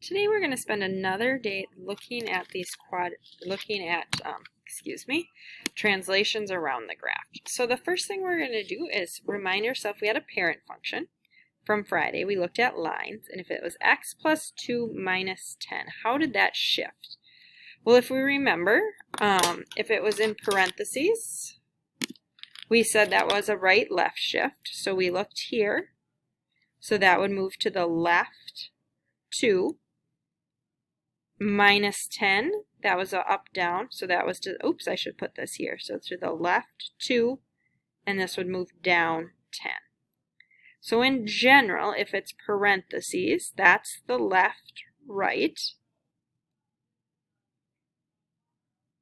Today we're going to spend another day looking at translations around the graph. So the first thing we're going to do is remind ourselves we had a parent function from Friday. We looked at lines, and if it was x plus 2 minus 10, how did that shift? Well, if we remember, if it was in parentheses, we said that was a right-left shift. So we looked here. So that would move to the left 2. Minus 10, that was a up-down, so that was to, oops, I should put this here. So to the left 2, and this would move down 10. So in general, if it's parentheses, that's the left, right.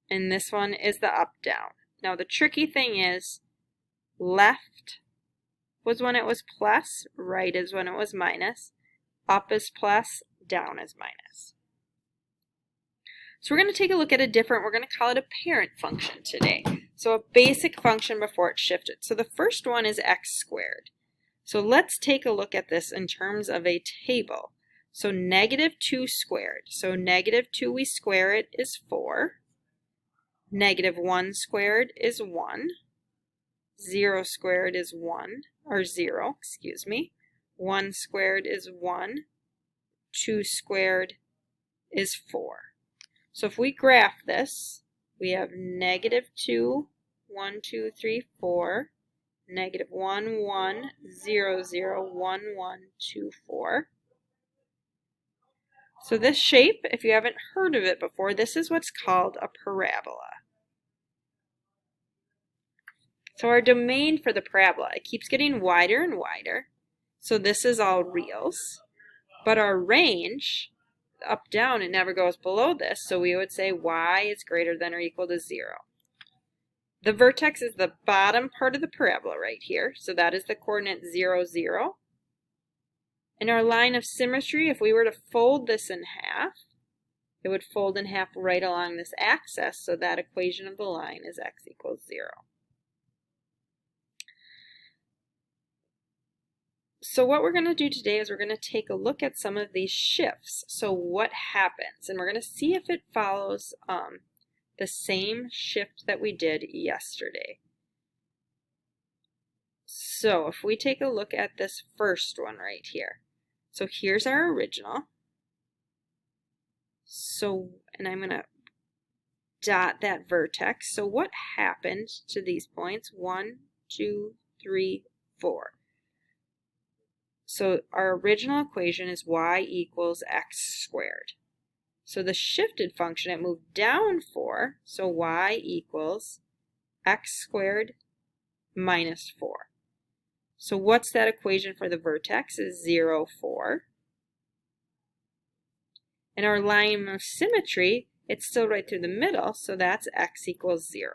And this one is the up-down. Now the tricky thing is, left was when it was plus, right is when it was minus, up is plus, down is minus. So we're going to take a look at we're going to call it a parent function today. So a basic function before it shifted. So the first one is x squared. So let's take a look at this in terms of a table. So negative 2 squared. So negative 2, we square it, is 4. Negative 1 squared is 1. 0 squared is 1, or 0, excuse me. 1 squared is 1. 2 squared is 4. So if we graph this, we have negative 2, 1, 2, 3, 4, negative 1, 1, 0, 0, 1, 1, 2, 4. So this shape, if you haven't heard of it before, this is what's called a parabola. So our domain for the parabola, it keeps getting wider and wider. So this is all reals. But our range, up, down, it never goes below this, so we would say y is greater than or equal to 0. The vertex is the bottom part of the parabola right here, so that is the coordinate 0, 0. And our line of symmetry, if we were to fold this in half, it would fold in half right along this axis, so that equation of the line is x equals 0. So what we're going to do today is we're going to take a look at some of these shifts. So what happens? And we're going to see if it follows the same shift that we did yesterday. So if we take a look at this first one right here. So here's our original. So, and I'm going to dot that vertex. So what happened to these points? 1, 2, 3, 4. So our original equation is y equals x squared. So the shifted function, it moved down 4, so y equals x squared minus 4. So what's that equation for the vertex is 0, 4. And our line of symmetry, it's still right through the middle, so that's x equals 0.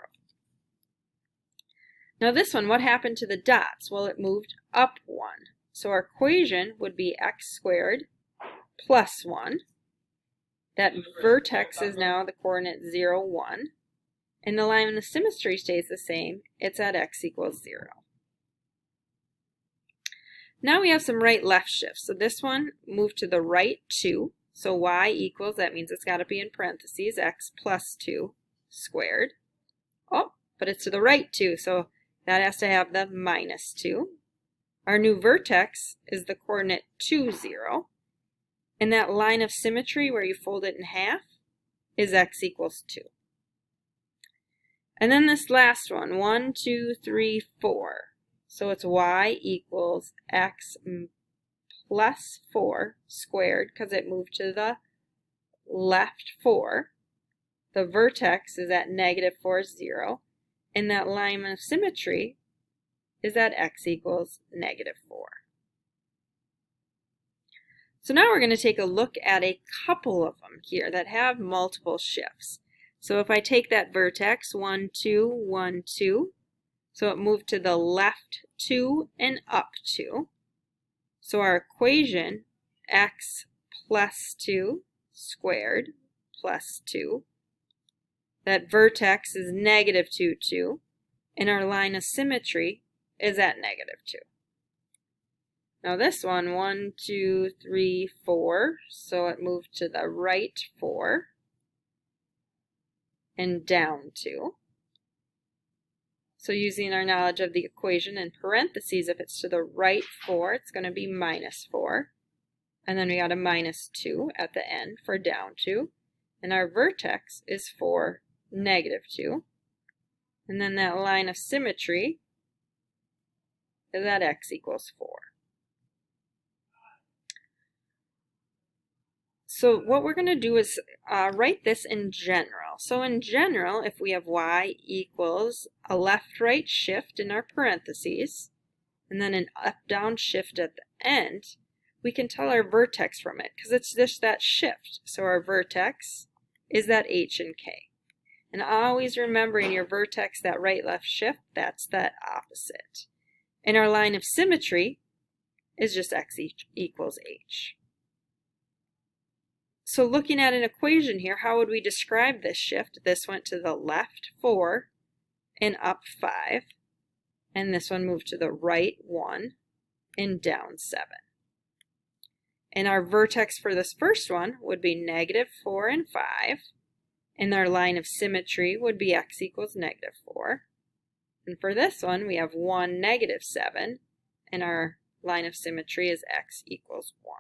Now this one, what happened to the dots? Well, it moved up 1. So our equation would be x squared plus 1. That vertex is now the coordinate 0, 1. And the line of symmetry stays the same. It's at x equals 0. Now we have some right-left shifts. So this one moved to the right 2. So y equals, that means it's got to be in parentheses, x plus 2 squared. Oh, but it's to the right 2, so that has to have the minus 2. Our new vertex is the coordinate 2, 0. And that line of symmetry where you fold it in half is x equals 2. And then this last one, 1, 2, 3, 4. So it's y equals x plus 4 squared because it moved to the left 4. The vertex is at negative 4, 0. And that line of symmetry is that x equals negative 4. So now we're going to take a look at a couple of them here that have multiple shifts. So if I take that vertex, 1, 2, 1, 2, so it moved to the left 2 and up 2. So our equation, x plus 2 squared plus 2, that vertex is negative 2, 2, and our line of symmetry is at negative 2. Now this one, 1, 2, 3, 4, so it moved to the right 4 and down 2. So using our knowledge of the equation in parentheses, if it's to the right 4, it's going to be minus 4. And then we got a minus 2 at the end for down 2. And our vertex is for negative 2. And then that line of symmetry is at x equals 4. So what we're going to do is write this in general. So in general, if we have y equals a left-right shift in our parentheses, and then an up-down shift at the end, we can tell our vertex from it, because it's just that shift. So our vertex is that h and k. And always remember in your vertex, that right-left shift, that's that opposite. And our line of symmetry is just x equals h. So looking at an equation here, how would we describe this shift? This went to the left 4 and up 5. And this one moved to the right 1 and down 7. And our vertex for this first one would be negative 4 and 5. And our line of symmetry would be x equals negative 4. And for this one, we have 1, negative 7. And our line of symmetry is x equals 1.